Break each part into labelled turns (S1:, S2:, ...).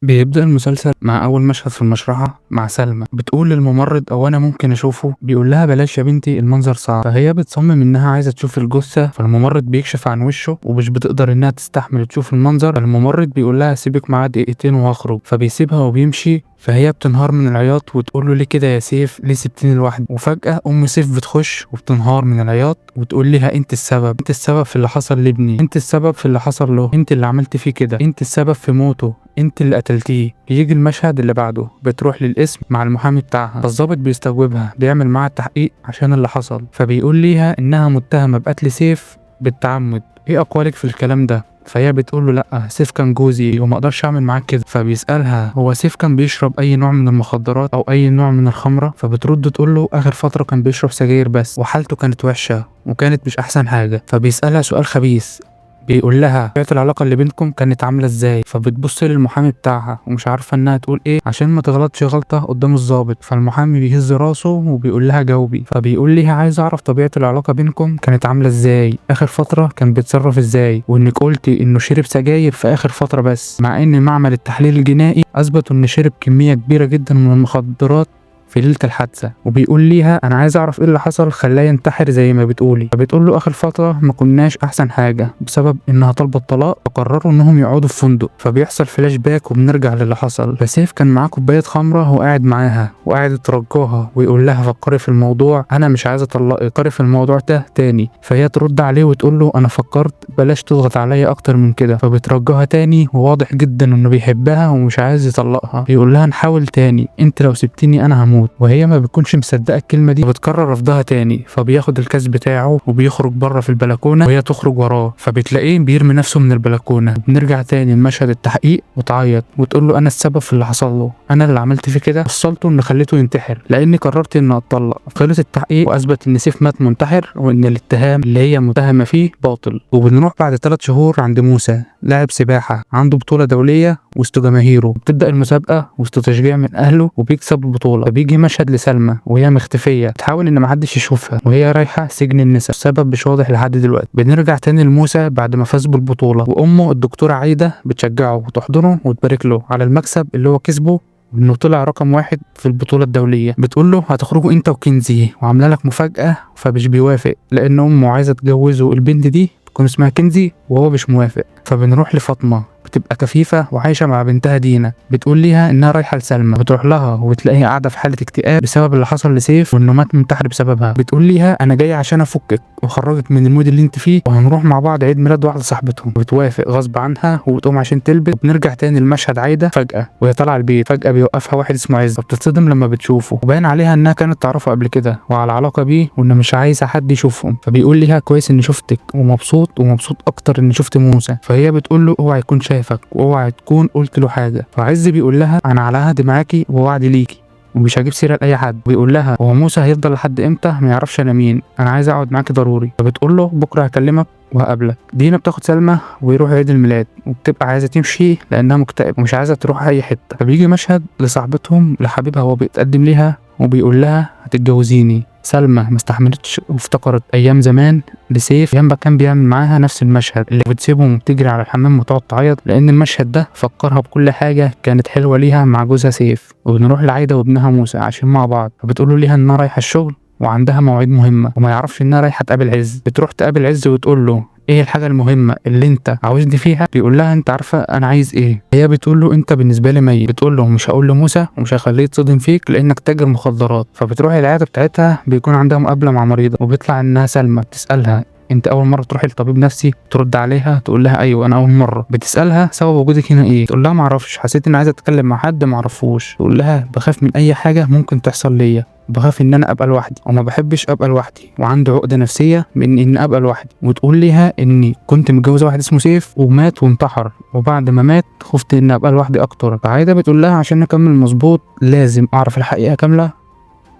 S1: بيبدأ المسلسل مع أول مشهد في المشرحة مع سلمى بتقول للممرض أو أنا ممكن أشوفه. بيقول لها بلاش يا بنتي المنظر صعب، فهي بتصمم إنها عايزة تشوف الجثة. فالممرض بيكشف عن وشه ومش بتقدر إنها تستحمل تشوف المنظر. فالممرض بيقول لها سيبك معاه دقيقتين وهخرج، فبيسيبها وبيمشي. فهي بتنهار من العياط وتقول له ليه كده يا سيف، ليه سبتني لوحدي؟ وفجأة أم سيف بتخش وبتنهار من العياط وتقول لها انت السبب، انت السبب في اللي حصل لابني، انت السبب في اللي حصل له، انت اللي عملت فيه كده، انت السبب في موته، انت اللي قتلتيه. يجي المشهد اللي بعده بتروح للقسم مع المحامي بتاعها، فالظابط بيستجوبها بيعمل معاها التحقيق عشان اللي حصل. فبيقول ليها انها متهمة بقتل سيف بالتعمد، ايه اقوالك في الكلام ده؟ فهي بتقول له لا، سيف كان جوزي وما اقدرش اعمل معاك كده. فبيسالها هو سيف كان بيشرب اي نوع من المخدرات او اي نوع من الخمره؟ فبترد تقول له اخر فتره كان بيشرب سجاير بس، وحالته كانت وحشه وكانت مش احسن حاجه. فبيسالها سؤال خبيث، بيقول لها طبيعة العلاقة اللي بينكم كانت عاملة ازاي؟ فبتبص للمحامي بتاعها ومش عارفة انها تقول ايه عشان ما تغلطش غلطة قدام الضابط. فالمحامي بيهز راسه وبيقول لها جاوبي. فبيقول ليها عايز اعرف طبيعة العلاقة بينكم كانت عاملة ازاي، اخر فترة كان بيتصرف ازاي، وانك قلتي انه شرب سجاير في اخر فترة، بس مع ان معمل التحليل الجنائي اثبت انه شرب كمية كبيرة جدا من المخدرات في ليلة الحادثة. وبيقول ليها انا عايز اعرف ايه اللي حصل خلاه ينتحر زي ما بتقولي. فبتقول له اخر فترة ما كناش احسن حاجة بسبب انها طالبة الطلاق، فقرروا انهم يقعدوا في فندق. فبيحصل فلاش باك وبنرجع للي حصل. فسيف كان معاه كوباية خمرة وقاعد معاها وقاعد يترجاها ويقول لها فكري في الموضوع، انا مش عايزة اطلقك، فكري في الموضوع ده تاني. فهي ترد عليه وتقول له انا فكرت، بلاش تضغط عليا اكتر من كده. فبترجاها تاني وواضح جدا انه بيحبها ومش عايز يطلقها. يقول لها نحاول تاني، انت لو سبتني انا هموت. وهي ما بتكونش مصدقه الكلمه دي، بتقرر رفضها تاني. فبياخد الكاس بتاعه وبيخرج بره في البلكونه وهي تخرج وراه، فبتلاقيه بيرمي نفسه من البلكونه. بنرجع تاني لمشهد التحقيق وتعيط وتقول له انا السبب في اللي حصل له، انا اللي عملت فيه كده، وصلته ان خليته ينتحر لاني قررت اني اتطلق. خلص التحقيق واثبت ان سيف مات منتحر وان الاتهام اللي هي متهمه فيه باطل. وبنروح بعد 3 شهور عند موسى لاعب سباحه عنده بطوله دوليه وسط جماهيره. بتبدا المسابقه وسط تشجيع من اهله وبيكسب البطوله. فبيجي مشهد لسلمى وهي مختفيه تحاول ان محدش يشوفها وهي رايحه سجن النساء، السبب مش واضح لحد دلوقتي. بنرجع تاني لموسى بعد ما فاز بالبطوله، وامه الدكتوره عايده بتشجعه وتحضنه وتبارك له على المكسب اللي هو كسبه انه طلع رقم 1 في البطوله الدوليه. بتقول له هتخرجوا انت وكنزي وعامله لك مفاجاه، فمش بيوافق لان امه عايزه تجوزه البنت دي تكون اسمها كنزي وهو مش موافق. فبنروح لفاطمه بتبقى كفيفة وعايشة مع بنتها دينا. بتقول ليها انها رايحة لسلمى، بتروح لها وبتلاقيها قاعدة في حالة اكتئاب بسبب اللي حصل لسيف وانه مات منتحر بسببها. بتقول ليها انا جاية عشان افكك واخرجك من المود اللي انت فيه وهنروح مع بعض عيد ميلاد واحدة صاحبتهم. بتوافق غصب عنها وبتقوم عشان تلبس. وبنرجع تاني لمشهد عايدة فجأة وهي طالعة البيت، فجأة بيوقفها واحد اسمه عز، فبتتصدم لما بتشوفه وباين عليها انها كانت تعرفه قبل كده وعلى علاقة بيه وانه مش عايزة حد يشوفهم. فبيقول ليها كويس اني شفتك ومبسوط، ومبسوط اكتر اني شفت موسى. فهي بتقول له اوعى يكون شايفك واوعى تكون قلت له حاجه. فعز بيقول لها انا على عهد معاكي ووعد ليكي ومش هجيب سيره لاي حد. بيقول لها هو موسى هيفضل لحد امتى؟ ما يعرفش انا مين، انا عايز اقعد معاكي ضروري. فبتقول له بكره هكلمك وهقابلك. دينا بتاخد سلمى ويروح عيد الميلاد وبتبقى عايزه تمشي لانها مكتئبه ومش عايزه تروح اي حته. فبيجي مشهد لصاحبتهم لحبيبها وهو بيتقدم ليها وبيقول لها هتتجوزيني. سلمى ما استحملتش وافتكرت ايام زمان لسيف، ايام كان بيعمل معاها نفس المشهد اللي بتسيبهم وبتجري على الحمام وتقعد تعيط لان المشهد ده فكرها بكل حاجه كانت حلوه ليها مع جوزها سيف. وبنروح لعايده وابنها موسى عايشين مع بعض، فبتقول له ليها انها رايحه الشغل وعندها مواعيد مهمه وما يعرفش انها رايحه تقابل عز. بتروح تقابل عز وتقول له ايه الحاجه المهمه اللي انت عاوزني فيها؟ بيقول لها انت عارفه انا عايز ايه؟ هي بتقول له انت بالنسبه لي ميت. بتقول له مش هقول لموسى ومش هخليه يتصدم فيك لانك تاجر مخدرات. فبتروح العياده بتاعتها بيكون عندها مقابله مع مريضه وبيطلع انها سلمى. بتسالها انت اول مره تروحي لطبيب نفسي؟ ترد عليها تقول لها ايوه انا اول مره. بتسالها سبب وجودك هنا ايه؟ تقول لها ما اعرفش، حسيت اني عايزه اتكلم مع حد ما اعرفوش. تقول لها بخاف من اي حاجه ممكن تحصل ليا، بخاف ان انا ابقى لوحدي وما بحبش ابقى لوحدي وعندي عقده نفسيه من ان ابقى لوحدي. وتقول ليها اني كنت متجوزه واحد اسمه سيف ومات وانتحر، وبعد ما مات خفت ان ابقى لوحدي اكتر. فعايده بتقول لها عشان نكمل مظبوط لازم اعرف الحقيقه كامله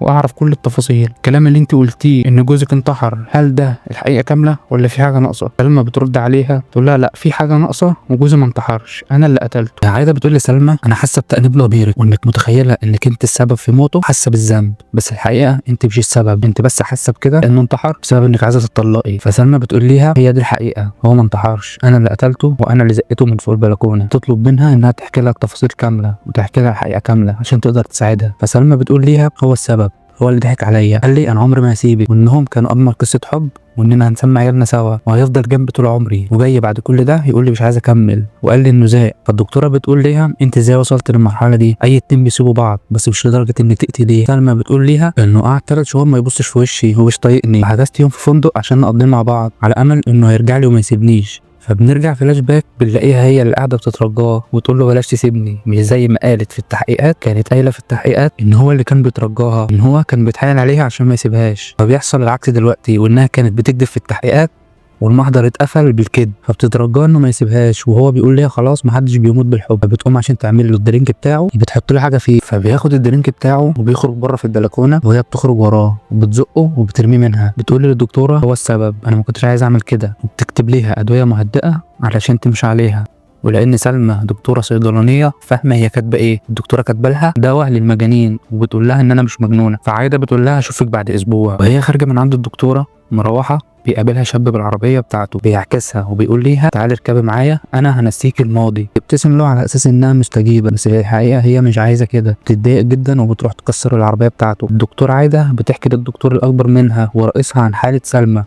S1: واعرف كل التفاصيل. الكلام اللي انت قلتيه ان جوزك انتحر، هل ده الحقيقه كامله ولا في حاجه ناقصه؟ سلمى بترد عليها تقول لها لا، في حاجه ناقصه وجوزي ما انتحرش، انا اللي قتلته. عايده بتقول لسلمى انا حاسه بتأنيب ضميرك، وانك متخيله انك انت السبب في موته، حاسه بالذنب، بس الحقيقه انت مش السبب، انت بس حاسه بكده انه انتحر بسبب انك عايزه تطلقي. فسلمى بتقول ليها هي دي الحقيقه، هو ما انتحرش، انا اللي قتلته وانا اللي زقته من فوق البلكونه. تطلب منها انها تحكي لها التفاصيل كامله وتحكي لها الحقيقه كامله عشان تقدر تساعدها. فسلمى بتقول ليها هو السبب، هو اللي ضحك عليا، قال لي انا عمري ما هسيبك، وانهم كانوا اجمل قصه حب، واننا هنسمي عيالنا سوا وهيفضل جنبي طول عمري، وجاي بعد كل ده يقول لي مش عايز اكمل، وقال لي انه زهق. فالدكتوره بتقول ليها انت ازاي وصلت للمرحله دي؟ اي اتنين بيسيبوا بعض، بس مش لدرجه انك تقتليه. سلمى بتقول ليها انه قعد 3 شهور ما يبصش في وشي ومش طايقني، حجزت يوم في فندق عشان نقضي مع بعض على امل انه هيرجع لي وما يسيبنيش. فبنرجع فلاش باك بنلاقيها هي اللي قاعده بتترجاه وتقول له بلاش تسيبني، مش زي ما قالت في التحقيقات. كانت قايله في التحقيقات ان هو اللي كان بيترجاها، ان هو كان بيتحايل عليها عشان ما يسيبهاش. فبيحصل العكس دلوقتي، وانها كانت بتكذب في التحقيقات والمحضر اتقفل بالكذب، فبتترجاه انه ما يسيبهاش، وهو بيقول لها خلاص ما حدش بيموت بالحب. فبتقوم عشان تعمل له الدرينك بتاعه، بتحط له حاجه فيه، فبياخد الدرينك بتاعه وبيخرج بره في البلكونه، وهي بتخرج وراه وبتزقه وبترميه منها. بتقول للدكتوره هو السبب، انا ما كنتش عايز اعمل كده، وبتكتب ليها ادويه مهدئه علشان تمشي عليها. ولان سلمى دكتوره صيدلانيه فاهمه هي كاتبه ايه، الدكتوره كاتبه لها دواء للمجانين وبتقول لها ان انا مش مجنونه. فعايده بتقول لها اشوفك بعد اسبوع. وهي خارجه من عند الدكتوره مروحه بيقابلها شاب بالعربيه بتاعته، بيعكسها وبيقول ليها تعالي اركبي معايا انا هنسيك الماضي. تبتسم له على اساس انها مستجيبه، بس في الحقيقه هي مش عايزه كده، بتتضايق جدا وبتروح تكسر العربيه بتاعته. الدكتور عايده بتحكي للدكتور الاكبر منها ورئيسها عن حاله سلمى،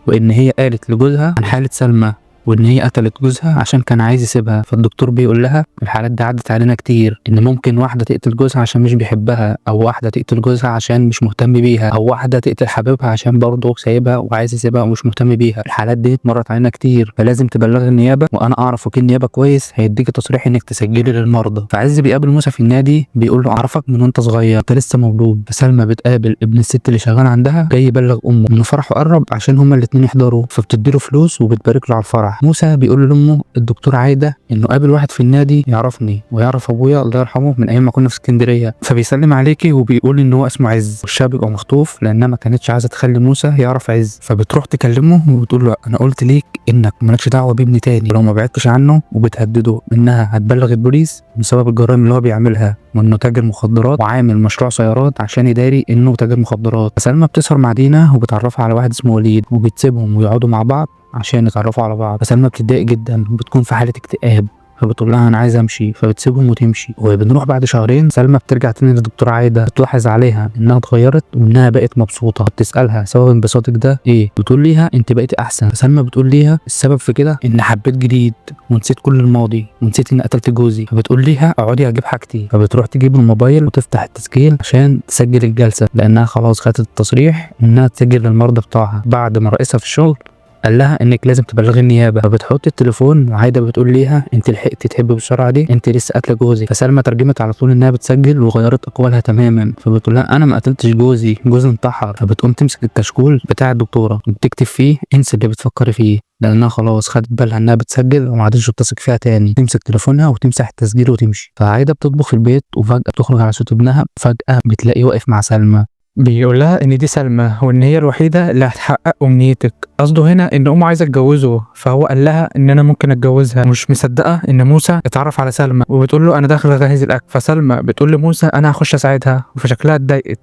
S1: وان هي قالت لجوزها عن حاله سلمى، وان هي قتلت جوزها عشان كان عايز يسيبها. فالدكتور بيقول لها الحالات دي عدت علينا كتير، ان ممكن واحده تقتل جوزها عشان مش بيحبها، او واحده تقتل جوزها عشان مش مهتم بيها، او واحده تقتل حبيبها عشان برضه سايبها وعايز يسيبها ومش مهتم بيها. الحالات دي مرت علينا كتير، فلازم تبلغي النيابه، وانا اعرف وكيل نيابه كويس هيديكي تصريح انك تسجلي للمرضى. فعز بيقابل موسى في النادي بيقول له اعرفك من وانت صغير، انت لسه مولود. فسلمى بتقابل ابن الست اللي شغال عندها جاي يبلغ امه انه فرحه قرب عشان هما الاثنين يحضروا، فبتديله فلوس وبتبارك له على الفرح. موسى بيقول لامه الدكتور عايده انه قابل واحد في النادي يعرفني ويعرف ابويا الله يرحمه من ايام ما كنا في اسكندريه، فبيسلم عليكي وبيقول ان هو اسمه عز. والشاب بيبقى مخطوف لانها ما كانتش عايزه تخلي موسى يعرف عز، فبتروح تكلمه وبتقول له انا قلت ليك انك مالكش دعوه بابني تاني ولو ما بعدتش عنه، وبتهدده انها هتبلغ البوليس بسبب الجرائم اللي هو بيعملها، وانه تاجر مخدرات وعامل مشروع سيارات عشان يداري انه تاجر مخدرات. سلمى بتسهر مع دينا وبتعرفها على واحد اسمه وليد، وبتسيبهم ويقعدوا مع بعض عشان يتعرفوا على بعض. فسلمى بتتضايق جدا وبتكون في حاله اكتئاب، فبتقول لها انا عايزه امشي، فبتسيبهم وتمشي. وبنروح بعد شهرين سلمى بترجع تاني للدكتوره عايده، بتلاحظ عليها انها اتغيرت وانها بقت مبسوطه. بتسالها سبب انبساطك ده ايه، بتقول ليها انت بقيتي احسن. فسلمى بتقول ليها السبب في كده ان حبيت جديد ونسيت كل الماضي ونسيت اني قتلت جوزي. فبتقول ليها اقعدي اجيب حاجتي، فبتروح تجيب الموبايل وتفتح التسجيل عشان تسجل الجلسه، لانها خلاص خدت التصريح انها تسجل للمرضى بتاعها بعد ما رئيسها في الشغل قال لها انك لازم تبلغي النيابه. فبتحط التليفون وعايده بتقول ليها انت لحقتي تحبي بالسرعه دي، انت لسه قاتله جوزي. فسلمى ترجمت على طول انها بتسجل وغيرت اقوالها تماما، فبتقول لها انا ما قتلتش جوزي، جوزي انتحر. فبتقوم تمسك الكشكول بتاع الدكتوره وبتكتب فيه انسي اللي بتفكري فيه، لانها خلاص خدت بالها انها بتسجل وما عادش بتثق فيها تاني. تمسك تليفونها وتمسح التسجيل وتمشي. فعايده بتطبخ في البيت وفجاه بتخرج على صوت ابنها، فجاه بتلاقيه واقف مع سلمى بيقول لها ان دي سلمى وان هي الوحيده اللي هتحقق امنيتك. قصده هنا ان امه عايزه تجوزه، فهو قال لها ان انا ممكن اتجوزها. مش مصدقه ان موسى اتعرف على سلمى وبتقول له انا داخله اجهز الاكل. فسلمى بتقول لموسى انا هخش اساعدها، وفشكلها اتضايقت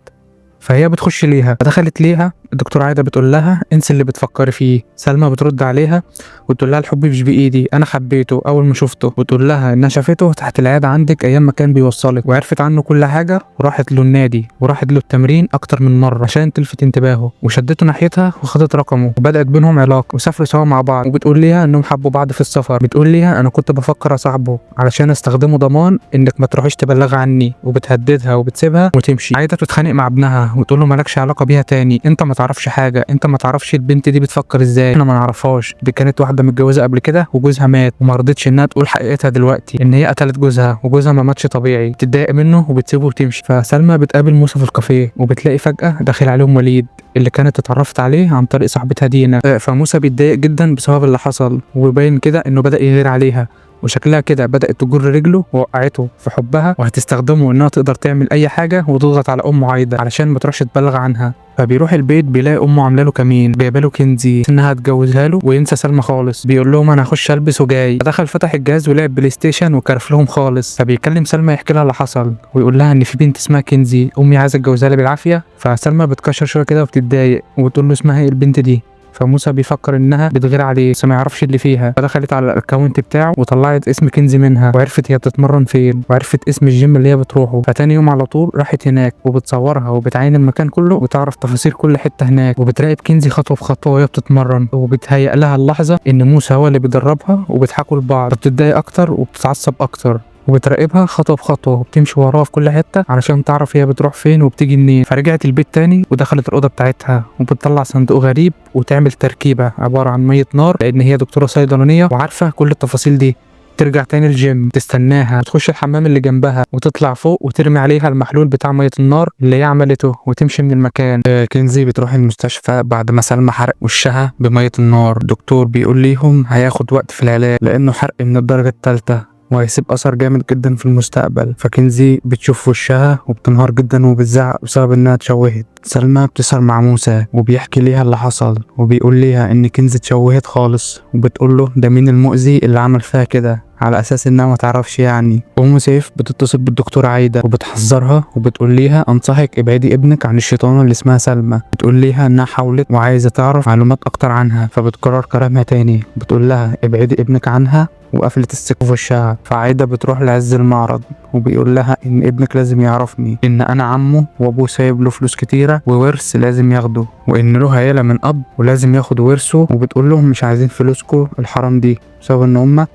S1: فهي بتخش ليها. فدخلت ليها الدكتور عايده بتقول لها انسي اللي بتفكري فيه. سلمى بترد عليها وتقول لها الحب مش بايدي، انا حبيته اول ما شفته. وتقول لها انها شافته تحت العياده عندك ايام ما كان بيوصلك، وعرفت عنه كل حاجه، وراحت له النادي وراحت له التمرين اكتر من مره عشان تلفت انتباهه، وشدته ناحيتها وخدت رقمه وبدات بينهم علاقه وسافروا سوا مع بعض. وبتقول ليها انهم حبوا بعض في السفر. بتقول ليها انا كنت بفكر اصاحبه علشان استخدمه ضمان انك ما تروحيش تبلغي عني، وبتهددها وبتسيبها وتمشي. عايده تتخانق مع ابنها وتقول له مالكش علاقه بيها تاني، انت ما تعرفش حاجه، انت ما تعرفش البنت دي بتفكر ازاي، احنا ما نعرفهاش، دي كانت واحده متجوزه قبل كده وجوزها مات وما رضتش انها تقول حقيقتها دلوقتي ان هي قتلت جوزها وجوزها ما ماتش طبيعي. بتتضايق منه وبتسيبه وتمشي. فسلمى بتقابل موسى في الكافيه وبتلاقي فجاه داخل عليهم وليد اللي كانت اتعرفت عليه عن طريق صاحبتها دينا. فموسى بيتضايق جدا بسبب اللي حصل، وباين كده انه بدا يغير عليها، وشكلها كده بدأت تجر رجله ووقعته في حبها، وهتستخدمه انها تقدر تعمل اي حاجة وتضغط على ام عايدة علشان ما تروحش تبلغ عنها. فبيروح البيت بيلاقي امه عامله له كمين، جايبه له كنزي انها تجوزها له، وينسى سلمى خالص. بيقول لهم انا هخش البس وجاي. فدخل فتح الجهاز ولعب بلاي ستيشن وكرف لهم خالص. فبيكلم سلمى يحكي لها اللي حصل، ويقول لها ان في بنت اسمها كنزي امي عايزه اتجوزها لي بالعافيه. فسلمى بتكشر شويه كده وبتتضايق وتقول له اسمها ايه البنت دي. فموسى بيفكر انها بتغير عليه بس ما يعرفش اللي فيها. فدخلت على الاكونت بتاعه وطلعت اسم كنزي منها، وعرفت هي بتتمرن فين، وعرفت اسم الجيم اللي هي بتروحه. فتاني يوم على طول راحت هناك وبتصورها وبتعاين المكان كله وتعرف تفاصيل كل حته هناك، وبتراقب كنزي خطوه بخطوه وهي بتتمرن، وبتهيأ لها اللحظه ان موسى هو اللي بيدربها وبيضحكوا لبعض. فبتتضايق اكتر وبتتعصب اكتر، وبتراقبها خطوه بخطوه وبتمشي وراها في كل حته علشان تعرف هي بتروح فين وبتيجي منين. فرجعت البيت تاني ودخلت الاوضه بتاعتها وبتطلع صندوق غريب وتعمل تركيبه عباره عن ميه نار، لان هي دكتوره صيدلانيه وعارفه كل التفاصيل دي. ترجع تاني الجيم، تستناها وتخش الحمام اللي جنبها وتطلع فوق وترمي عليها المحلول بتاع ميه النار اللي هي عملته وتمشي من المكان. كنزي بتروح المستشفى بعد ما سلمى حرق وشها بميه النار. الدكتور بيقول ليهم هياخد وقت في العلاج لانه حرق من الدرجه الثالثه وهيسيب اثر جامد جدا في المستقبل. فكنزي بتشوف وشها وبتنهار جدا وبتزعق بسبب انها اتشوهت. سلمى بتسهر مع موسى وبيحكي ليها اللي حصل، وبيقول ليها ان كنزي اتشوهت خالص، وبتقول له ده مين المؤذي اللي عمل فيها كده، على اساس انها ما تعرفش يعني. ام سيف بتتصل بالدكتوره عايده وبتحذرها وبتقول ليها انصحك ابعدي ابنك عن الشيطانه اللي اسمها سلمى. بتقول ليها انها حاولت وعايزه تعرف معلومات اكتر عنها، فبتكرر كلامها تاني بتقول لها ابعدي ابنك عنها، وقفلت السكه في وشها. فعايده بتروح لعز المعرض وبيقول لها ان ابنك لازم يعرفني، ان انا عمه وابوه سايب له فلوس كتيره وورث لازم ياخده، وان له عيله من اب ولازم ياخد ورثه. وبتقول لهم مش عايزين فلوسكم الحرام دي بسبب ان هم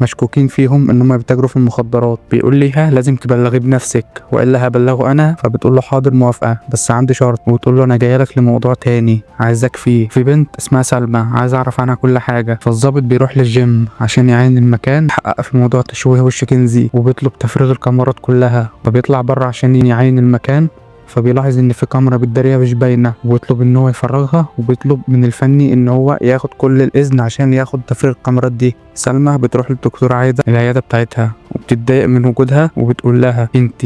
S1: مشكوكين فيهم ان هم بيتاجروا في المخدرات. بيقول ليها لازم تبلغي بنفسك والا هبلغه انا. فبتقول له حاضر موافقه بس عندي شرط. وبتقول له انا جايه لك لموضوع تاني عايزك فيه، في بنت اسمها سلمى عايز اعرف عنها كل حاجه. فالظابط بيروح للجيم عشان يعين المكان يحقق في موضوع تشويه وش كنزي، وبيطلب تفريغ الكاميرات كلها. فبيطلع بره عشان يعين المكان، فبيلاحظ ان في كاميرا بالدارية مش باينه وبيطلب ان هو يفرغها، وبيطلب من الفني ان هو ياخد كل الاذن عشان ياخد تفريغ الكاميرات دي. سلمى بتروح للدكتوره عايده العياده بتاعتها وبتتضايق من وجودها وبتقول لها انت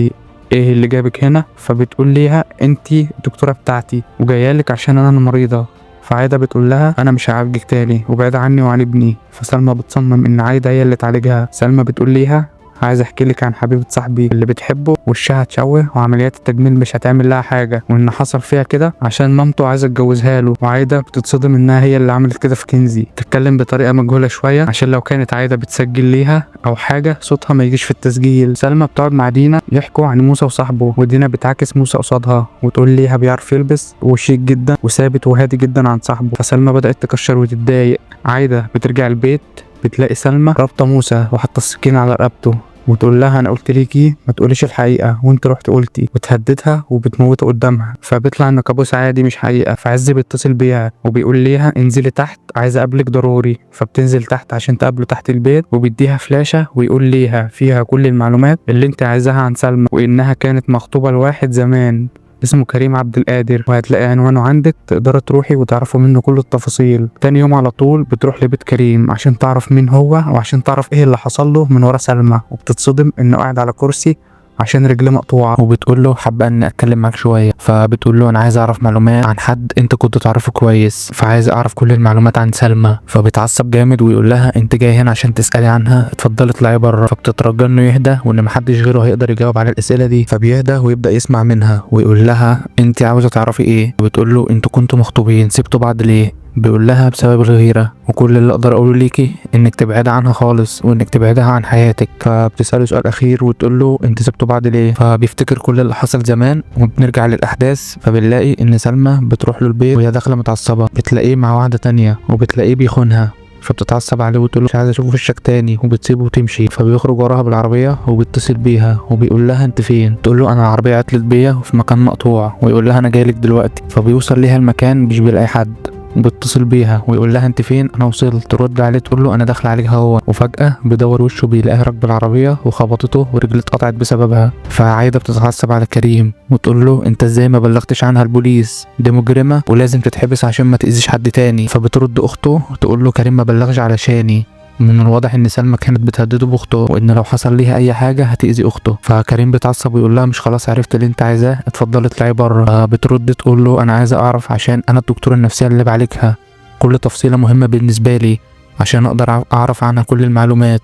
S1: ايه اللي جابك هنا؟ فبتقول ليها انت الدكتوره بتاعتي وجايالك عشان انا مريضه. فعايده بتقول لها انا مش هعالجك تاني وبعد عني وعن ابني. فسلمى بتصمم ان عايده هي اللي تعالجها. سلمى بتقول ليها عايز احكي لك عن حبيبه صاحبي اللي بتحبه وشها اتشوه وعمليات التجميل مش هتعمل لها حاجه، وان حصل فيها كده عشان مامته عايزه تجوزها له. وعايده بتتصدم انها هي اللي عملت كده في كنزي. تتكلم بطريقه مجهوله شويه عشان لو كانت عايده بتسجل ليها او حاجه صوتها ما يجيش في التسجيل. سلمى بتقعد مع دينا يحكوا عن موسى وصاحبه، ودينا بتعاكس موسى قصادها وتقول ليها بيعرف يلبس وشيك جدا وثابت وهادي جدا عن صاحبه. فسلمى بدات تكشر وتتضايق. عايده بترجع البيت بتلاقي سلمى رابطه موسى وحاطه السكين على رقبته وتقول لها انا قلت ليكي ما تقوليش الحقيقه وانت رحت قلتي، وتهددها وبتموتها قدامها. فبيطلع ان كابوس عادي مش حقيقه. فعز بيتصل بيها وبيقول ليها انزلي تحت عايز اقابلك ضروري. فبتنزل تحت عشان تقابله تحت البيت وبيديها فلاشه ويقول ليها فيها كل المعلومات اللي انت عايزاها عن سلمى، وانها كانت مخطوبه لواحد زمان اسمه كريم عبد القادر، وهتلاقي عنوانه عندك تقدر تروحي وتعرفوا منه كل التفاصيل. تاني يوم على طول بتروح لبيت كريم عشان تعرف مين هو وعشان تعرف ايه اللي حصل له من ورا سلمى، وبتتصدم انه قاعد على كرسي عشان رجله مقطوعه. وبتقول له حابه اني اتكلم معاك شويه. فبتقول له انا عايز اعرف معلومات عن حد انت كنت تعرفه كويس، فعايز اعرف كل المعلومات عن سلمى. فبيتعصب جامد ويقول لها انت جاي هنا عشان تسالي عنها، اتفضلي اطلعي بره. فبتترجى انه يهدى وان محدش غيره هيقدر يجاوب على الاسئله دي. فبيهدى ويبدا يسمع منها ويقول لها انت عاوزه تعرفي ايه؟ بتقول له انتوا كنتوا مخطوبين سبتوا بعض ليه؟ بيقول لها بسبب الغيرة، وكل اللي اقدر اقوله ليكي انك تبعدي عنها خالص وانك تبعدها عن حياتك. فبتسأله سؤال اخير وتقول له انت سبتوا بعض ليه؟ فبيفتكر كل اللي حصل زمان وبنرجع للاحداث. فبنلاقي ان سلمى بتروح له البيت وهي داخله متعصبه، بتلاقيه مع واحده تانية وبتلاقيه بيخونها. فبتتعصب عليه وتقول له مش عايزه اشوف وشك تاني وبتسيبه وتمشي. فبيخرج وراها بالعربيه وبيتصل بيها وبيقول لها انت فين؟ تقول له انا العربيه عطلت بيا وفي مكان مقطوع، ويقول لها انا جايلك دلوقتي. فبيوصل ليها المكان مش بيلاقي حد، بيتصل بيها ويقول لها انت فين؟ انا وصلت. ترد عليه تقول له انا داخله عليك هو. وفجاه بيدور وشه بيلاقيها راكبه العربيه وخبطته ورجله اتقطعت بسببها. فعايده بتتعصب على كريم وتقول له انت ازاي ما بلغتش عنها البوليس؟ دي مجرمه ولازم تتحبس عشان ما تاذيش حد تاني. فبترد اخته تقول له كريم ما بلغش علشاني، من الواضح ان سلمى كانت بتهدده باخته وان لو حصل ليها اي حاجه هتاذي اخته. فكريم بيتعصب ويقول لها مش خلاص عرفت اللي انت عايزاه، اتفضلي اطلعي بره. بترد تقول له انا عايزه اعرف عشان انا الدكتوره النفسيه اللي بعالجها، كل تفصيله مهمه بالنسبه لي عشان اقدر اعرف عنها كل المعلومات،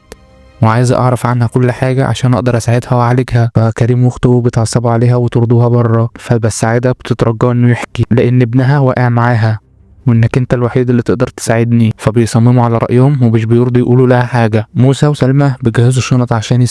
S1: وعايزه اعرف عنها كل حاجه عشان اقدر اساعدها واعالجها. فكريم واخته بيتعصبوا عليها ويطردوها بره. فبس سعيده بتترجى انه يحكي لان ابنها واقع معاها وانك انت الوحيد اللي تقدر تساعدني. فبيصمموا على رايهم ومش بيرضوا يقولوا لها حاجه. موسى وسلمى بيجهزوا الشنط عشان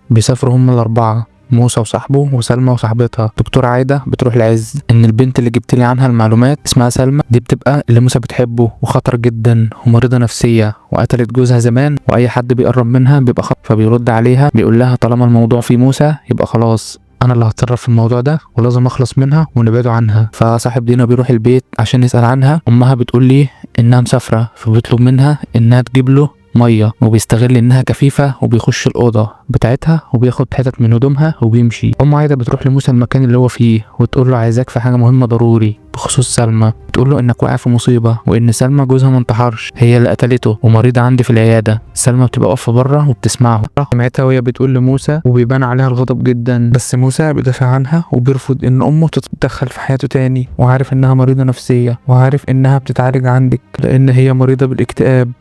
S1: بيسافروا هم الاربعه، موسى وصاحبه وسلمى وصاحبتها. دكتورة عايدة بتروح لعز ان البنت اللي جبت لي عنها المعلومات اسمها سلمى، دي بتبقى اللي موسى بتحبه وخطر جدا ومريضة نفسية وقتلت جوزها زمان واي حد بيقرب منها بيبقى خطر. فبيرد عليها بيقول لها طالما الموضوع فيه موسى يبقى خلاص انا اللي هتصرف في الموضوع ده ولازم اخلص منها ونبعده عنها. فصاحب دينا بيروح البيت عشان يسأل عنها. امها بتقول لي انها مسافرة، فبيطلب منها انها تجيب له ميه، وبيستغل انها كفيفه وبيخش الاوضه بتاعتها وبياخد حتت من هدومها وبيمشي. عايده بتروح لموسى المكان اللي هو فيه وتقول له عايزاك في حاجه مهمه ضروري بخصوص سلمى. تقول له انك واقع في مصيبه وان سلمى جوزها ما انتحرش، هي اللي قتلته ومريضه عندي في العياده. سلمى بتبقى واقفه بره وبتسمعه. سمعتها وهي بتقول لموسى وبيبان عليها الغضب جدا، بس موسى بيدافع عنها وبيرفض ان امه تتدخل في حياته تاني، وعارف انها مريضه نفسيه وعارف انها بتتعالج عندك لان هي مريضه بالاكتئاب.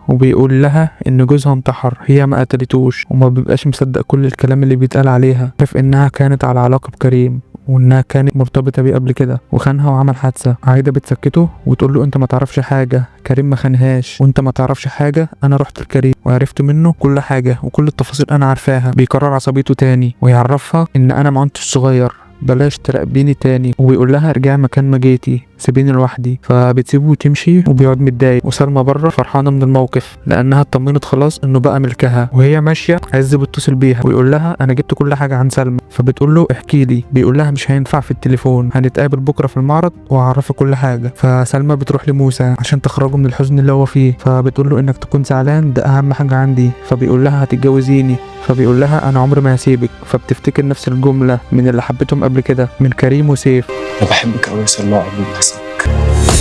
S1: وبيقول لها ان جوزها انتحر، هي ما قتلتوش، وما بيبقاش مصدق كل الكلام اللي بيتقال عليها. عارف انها كانت على علاقه بكريم وانها كانت مرتبطه بيه قبل كده وخانها وعمل حادثه. عايده بتسكته وتقول له انت ما تعرفش حاجه، كريم ما خانهاش، وانت ما تعرفش حاجه، انا رحت لكريم وعرفت منه كل حاجه وكل التفاصيل انا عارفاها. بيكرر عصبيته تاني ويعرفها ان انا ما كنتش صغير، بلاش تراقبيني تاني، وبيقول لها ارجعي مكان ما جيتي، سيبيني لوحدي. فبتسيبه وتمشي وبيقعد متضايق. وسلمى بره فرحانه من الموقف لانها اطمنت خلاص انه بقى ملكها. وهي ماشيه عز بيتصل بيها ويقول لها انا جبت كل حاجه عن سلمى. فبتقول له احكي لي. بيقول لها مش هينفع في التليفون، هنتقابل بكره في المعرض وهعرفك كل حاجه. فسلمى بتروح لموسى عشان تخرجه من الحزن اللي هو فيه. فبتقول له انك تكون زعلان ده اهم حاجه عندي. فبيقول لها هتتجوزيني. فبيقول لها انا عمري ما هسيبك. فبتفتكر نفس الجمله من اللي حبيتهم قبل كده من كريم وسيف.
S2: انا بحبك قوي يا سلمى وعمري ما هسيبك.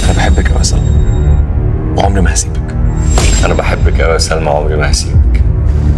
S2: انا بحبك قوي يا سلمى وعمري ما هسيبك.
S3: انا بحبك قوي يا سلمى وعمري ما هسيبك.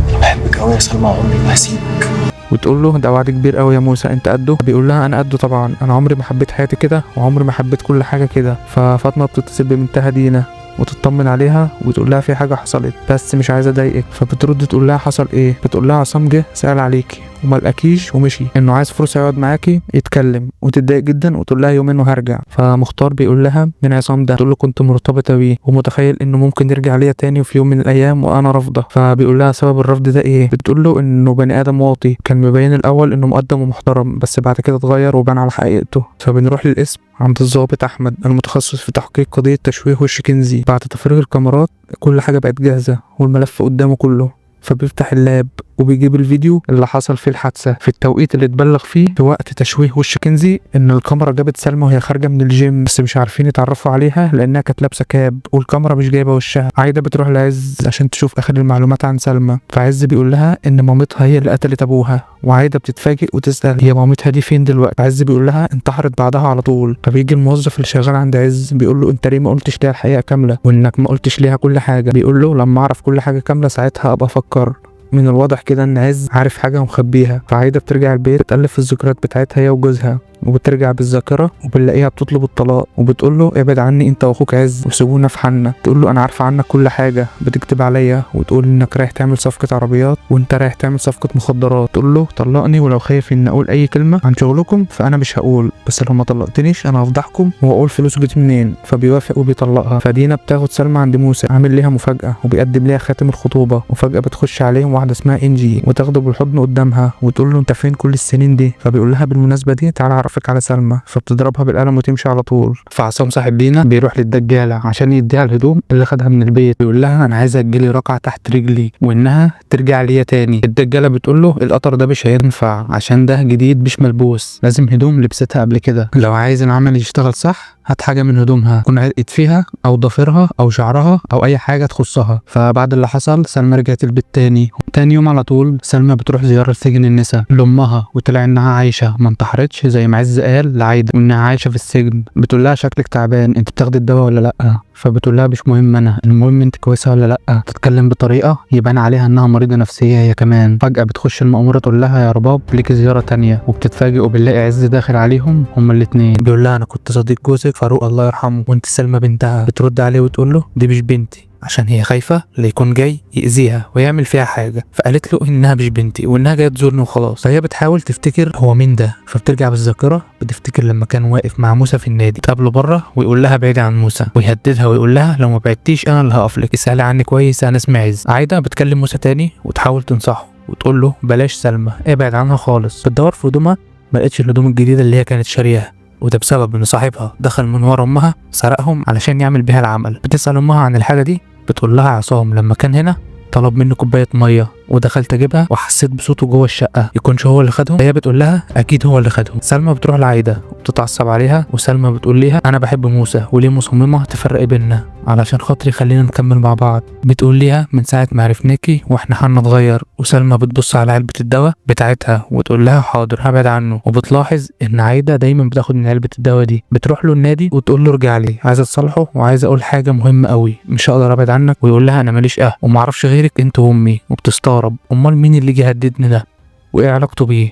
S2: انا بحبك قوي يا سلمى وعمري ما هسيبك.
S1: وتقول له ده وعد كبير قوي يا موسى، انت قده؟ بيقول لها انا قده طبعا، انا عمري ما حبيت حياتي كده وعمري ما حبيت كل حاجه كده. ففاطمه بتتصل ببنتها دينا وتطمن عليها وتقول لها في حاجه حصلت بس مش عايزه اضايقك. فبترد تقول لها حصل ايه؟ بتقول لها عصام جه سأل عليكي وما لقاكيش ومشي، انه عايز فرصه يقعد معاكي يتكلم. وتتضايق جدا وتقول لها يومين وهرجع. فمختار بيقول لها من عصام ده؟ تقول له كنت مرتبطه بيه ومتخيل انه ممكن يرجع ليا تاني في يوم من الايام وانا رافضه. فبيقول لها سبب الرفض ده ايه؟ بتقول له انه بني ادم واطي، كان مبين الاول انه مقدم ومحترم بس بعد كده اتغير وبان على حقيقته. فبنروح للاسم عند الضابط احمد المتخصص في تحقيق قضيه تشويه وش كنزي. بعد تفريغ الكاميرات كل حاجه بقت جاهزه والملف قدامه كله. فبيفتح اللاب وبيجيب الفيديو اللي حصل فيه الحادثه في التوقيت اللي اتبلغ فيه في وقت تشويه وش كنزي ان الكاميرا جابت سلمى وهي خارجه من الجيم، بس مش عارفين يتعرفوا عليها لانها كانت لابسه كاب والكاميرا مش جايبه وشها. عايده بتروح لعز عشان تشوف اخر المعلومات عن سلمى. فعز بيقول لها ان مامتها هي اللي قتلت ابوها. وعايده بتتفاجئ وتسال هي مامتها دي فين دلوقتي؟ عز بيقول لها انتحرت بعدها على طول. فبيجي الموظف اللي شغال عند عز بيقول له انت ليه ما قلتش ليها الحقيقه كامله وانك ما قلتش ليها كل حاجه؟ بيقول له لما اعرف كل حاجه كامله ساعتها ابقى افكر. من الواضح كده ان عز عارف حاجه ومخبيها. فعايده بترجع البيت بتقلب في الذكريات بتاعتها هي وجوزها وبترجع بالذاكره وبنلاقيها بتطلب الطلاق وبتقول له ابعد عني انت واخوك عز وسيبونا في حالنا. تقول له انا عارفه عنك كل حاجه، بتكتب عليا وتقول انك رايح تعمل صفقه عربيات وانت رايح تعمل صفقه مخدرات. تقول له طلقني ولو خايف ان اقول اي كلمه عن شغلكم فانا مش هقول، بس لو ما طلقتنيش انا هفضحكم واقول فلوس جت منين. فبيوافق وبيطلقها. فدينا بتاخد سلمى عند موسى عامل ليها مفاجاه وبيقدم ليها خاتم الخطوبه. وفجاه بتخش عليهم واحده اسمها انجي وتاخده بالحضن قدامها وتقول له انت فين كل السنين دي؟ فبيقول لها بالمناسبه دي تعالى اعرفك على سلمى. فبتضربها بالقلم وتمشي على طول. فعصام صاحب دينا بيروح للدجاله عشان يديها الهدوم اللي خدها من البيت. بيقول لها انا عايزه تجيلي رقعه تحت رجلي وانها ترجع ليا تاني. الدجاله بتقول له القطر ده مش هينفع عشان ده جديد مش ملبوس، لازم هدوم لبستها قبل كده. لو عايز العمل يشتغل صح هات حاجه من هدومها تكون عرقت فيها او ضفيرها او شعرها او اي حاجه تخصها. فبعد اللي حصل سلمى رجعت البيت تاني يوم على طول سلمى بتروح زياره سجن النساء لامها وطلع انها عايشه ما انتحرتش زي ما عز قال لعايده وانها عايشه في السجن. بتقول لها شكلك تعبان، انت بتاخدي الدواء ولا لا؟ فبتقول لها مش مهم انا، المهم انت كويسه ولا لا. تتكلم بطريقه يبان عليها انها مريضه نفسيه هي كمان. فجاه بتخش المأموره تقول لها يا رباب ليكي زياره تانية، وبتتفاجئ وبنلاقي عز داخل عليهم هما الاتنين. بيقول لها انا كنت صديق جوزك فاروق الله يرحمه، وانت سلمى بنتها. بترد عليه وتقول له دي مش بنتي، عشان هي خايفه ليكون جاي يأذيها ويعمل فيها حاجه، فقالت له انها مش بنتي وانها جايه تزورني وخلاص. فهي بتحاول تفتكر هو مين ده، فبترجع بالذاكره بتفتكر لما كان واقف مع موسى في النادي، تقابله بره ويقول لها بعيدي عن موسى، ويهددها ويقول لها لو ما بعدتيش انا اللي هقف لك، اسالي عني كويس انا اسمي عز. عايده بتكلم موسى تاني وتحاول تنصحه وتقول له بلاش سلمى، ابعد عنها خالص. بتدور في هدومها ما لقتش الهدوم الجديده اللي هي كانت شارياها، وده بسبب ان صاحبها دخل من ورا امها سرقهم علشان يعمل بيها العمل. بتسأل امها عن الحاجه دي، بتقول لها عصام لما كان هنا طلب مني كوبايه ميه ودخلت اجيبها وحسيت بصوته جوه الشقه، يكونش هو اللي خدهم؟ هي بتقول لها اكيد هو اللي خدهم. سلمى بتروح لعايده وبتتعصب عليها، وسلمى بتقول ليها انا بحب موسى وليه مصممه تفرق بينا علشان خاطري خلينا نكمل مع بعض. بتقول ليها من ساعه ما عرفناكي واحنا هنتغير. وسلمى بتبص على علبه الدواء بتاعتها وتقول لها حاضر هبعد عنه. وبتلاحظ ان عايده دايما بتاخد من علبه الدواء دي. بتروح له النادي وتقول له ارجع لي، عايزه تصالحه وعايزه اقول حاجه مهمه قوي، مش هقدر ابعد عنك. ويقول لها انا ماليش وما اعرفش غيرك انت وامي. وبتستغرب امال مين اللي جه يهددني ده وايه علاقته بيه.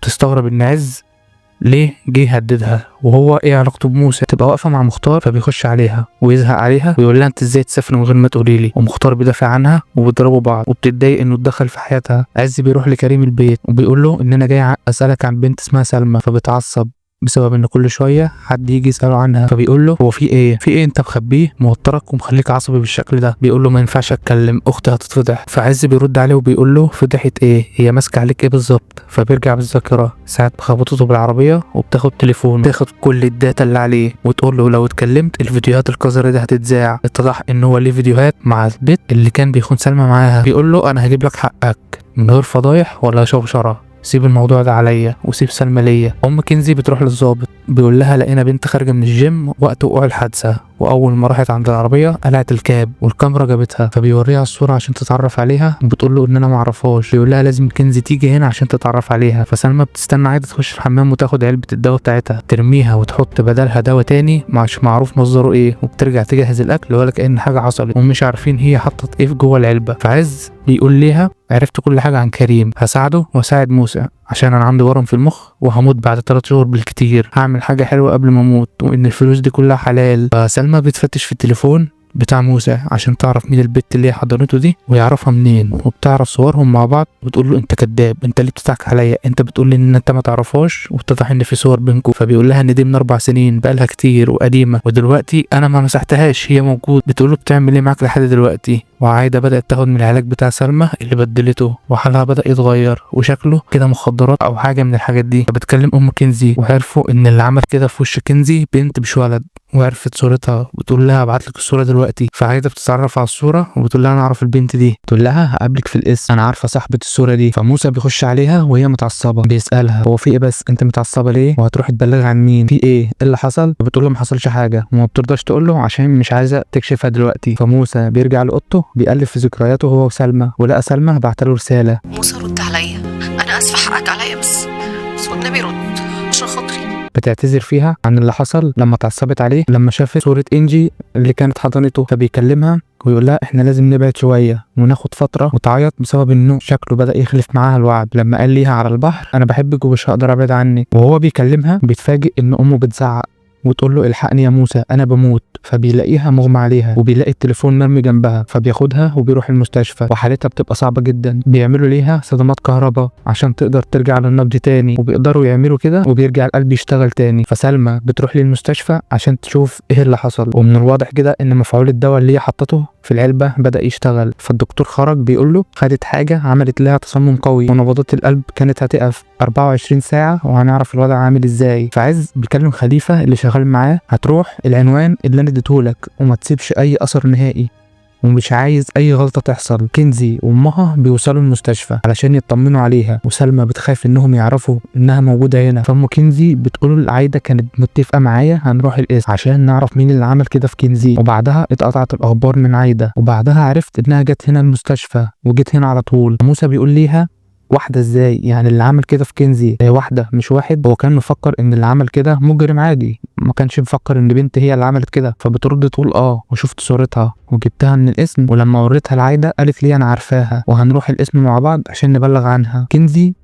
S1: بتستغرب ان عز ليه جه يهددها وهو ايه علاقته بموسى. تبقى واقفه مع مختار فبيخش عليها ويزهق عليها ويقول لها انت ازاي تسافر من غير ما تقولي لي. ومختار بيدافع عنها وبيضربوا بعض وبتتضايق انه اتدخل في حياتها. عز بيروح لكريم البيت وبيقول له ان انا جاي اسالك عن بنت اسمها سلمى، فبتعصب بسبب ان كل شويه حد يجي يساله عنها. فبيقول له هو في ايه انت مخبيه موترك ومخليك عصبي بالشكل ده. بيقول له ما ينفعش اتكلم اختي هتتفضح. فعز بيرد عليه وبيقول له فضحت ايه، هي ماسكه عليك ايه بالظبط. فبيرجع بالذاكره ساعه ما خبطته بالعربيه وبتاخد تليفونه، تاخد كل الداتا اللي عليه وتقول له لو اتكلمت الفيديوهات القذره دي هتتذاع. اتضح ان هو ليه فيديوهات مع البت اللي كان بيخون سلمى معاها. بيقول له انا هجيب لك حقك من غير فضايح ولا شوشره، سيب الموضوع ده عليا وسيب سلمى ليا. ام كنزي بتروح للظابط بيقول لها لقينا بنت خارجه من الجيم وقت وقوع الحادثه، واول ما راحت عند العربيه قلعت الكاب والكاميرا جابتها. فبيوريها الصوره عشان تتعرف عليها وبتقول له ان انا ما اعرفهاش. بيقول لها لازم كنزي تيجي هنا عشان تتعرف عليها. فسلمى بتستنى عايده تخش الحمام وتاخد علبه الدواء بتاعتها ترميها وتحط بدلها دواء تاني مش معروف مصدره ايه، وبترجع تجهز الاكل ولا كأن حاجه حصلت ومش عارفين هي حطت ايه جوه العلبه. فعز بيقول ليها عرفت كل حاجه عن كريم، هساعده واساعد موسى عشان انا عندي ورم في المخ وهموت بعد 3 شهور بالكتير، هعمل حاجه حلوه قبل ما اموت وان الفلوس دي كلها حلال. فسلمى بتفتش في التليفون بتاع موسى عشان تعرف مين البت اللي هي حضنته دي ويعرفها منين، وبتعرف صورهم مع بعض وتقول له انت كذاب، انت ليه بتضحك عليا، انت بتقول لي ان انت ما تعرفهاش واتضح ان في صور بينكم. فبيقول لها ان دي من 4 سنين بقالها كتير وقديمه ودلوقتي انا ما مسحتهاش هي موجود. بتقول له بتعمل ايه معاك لحد دلوقتي. وعايده بدات تاخد من العلاج بتاع سلمى اللي بدلته وحالها بدا يتغير وشكله كده مخدرات او حاجه من الحاجات دي. فبتكلم ام كنزي وعرفوا ان اللي عمل كده في وش كنزي بنت مش ولد، وعرفت صورتها وبتقول لها ابعت لك الصوره دلوقتي. فعايده بتتعرف على الصوره وبتقول لها انا اعرف البنت دي. تقول لها هقابلك في القسم انا عارفه صاحبه الصوره دي. فموسى بيخش عليها وهي متعصبه بيسالها هو في ايه بس انت متعصبه ليه وهتروحي تبلغي عن مين، في ايه اللي حصل. فبتقول له ما حصلش حاجه وما بترضاش تقول له عشان مش عايزه تكشفها دلوقتي. فموسى بيرجع لاوضته بيقلب في ذكرياته هو وسلمى ولقى سلمى بعت له رساله.
S4: موسى رد عليا، انا اسفه حقك عليا بس والنبي رد عشان خاطري.
S1: بتعتذر فيها عن اللي حصل لما اتعصبت عليه لما شافت صورة انجي اللي كانت حضنته. فبيكلمها ويقول لها احنا لازم نبعد شويه وناخد فتره، وتعيط بسبب انه شكله بدا يخلف معاها الوعد لما قال ليها على البحر انا بحبك ومش هقدر ابعد عنك. وهو بيكلمها بيتفاجئ ان امه بتزعق وتقول له الحقني يا موسى انا بموت. فبيلاقيها مغمى عليها وبيلاقي التليفون مرمي جنبها فبياخدها وبيروح المستشفى وحالتها بتبقى صعبه جدا. بيعملوا ليها صدمات كهرباء عشان تقدر ترجع للنبض تاني وبيقدروا يعملوا كده وبيرجع القلب يشتغل تاني. فسلمى بتروح للمستشفى عشان تشوف ايه اللي حصل، ومن الواضح كده ان مفعول الدواء اللي هي حطته في العلبه بدا يشتغل. فالدكتور خرج بيقول له خدت حاجه عملت لها تصمم قوي ونبضات القلب كانت هتقف 24 ساعه وهنعرف الوضع عامل ازاي. فعز بيكلم خليفه اللي شغال معاه هتروح العنوان اللي انا اديتهولك وما تسيبش اي اثر نهائي ومش عايز اي غلطه تحصل. كنزي وامها بيوصلوا المستشفى علشان يطمنوا عليها وسلمى بتخاف انهم يعرفوا انها موجوده هنا. فام كنزي بتقول العايده كانت متفقه معايا هنروح القسم عشان نعرف مين اللي عمل كده في كنزي. وبعدها اتقطعت الاخبار من عايده وبعدها عرفت انها جت هنا المستشفى وجت هنا على طول. موسى بيقول ليها واحدة ازاي؟ يعني اللي عمل كده في كنزي هي واحدة مش واحد؟ هو كان مفكر ان اللي عمل كده مجرم عادي، ما كانش مفكر ان بنت هي اللي عملت كده. فبترد تقول وشفت صورتها وجبتها من الاسم، ولما وريتها لعايدة قالت لي انا عارفاها وهنروح الاسم مع بعض عشان نبلغ عنها. كنزي